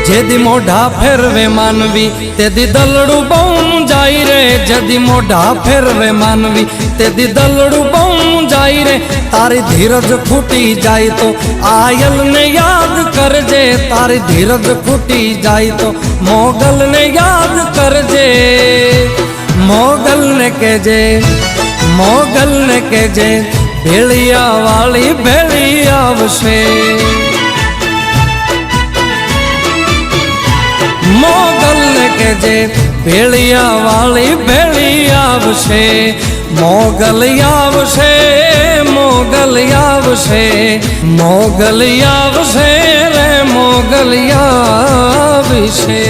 જેદી મોઢા ફેરવે માનવી તેદી દલડું બહુ જાય રે, જેદી મોઢા ફેરવે માનવી તેદી દલડું બહુ જાય રે। તારી ધીરજ ફૂટી જાય તો આયલને યાદ કરજે, તારી ધીરજ ફૂટી જાય તો મોગલને યાદ કરજે। મોગલને કહેજે, મોગલને કહેજે ભેળિયા વાળી ભેળી આવશે। મોગલને કહેજે ભેળિયા વાળી ભેળી આવશે। મોગલ આવશે, મોગલ આવશે, મોગલ આવશે રે મોગલ આવશે।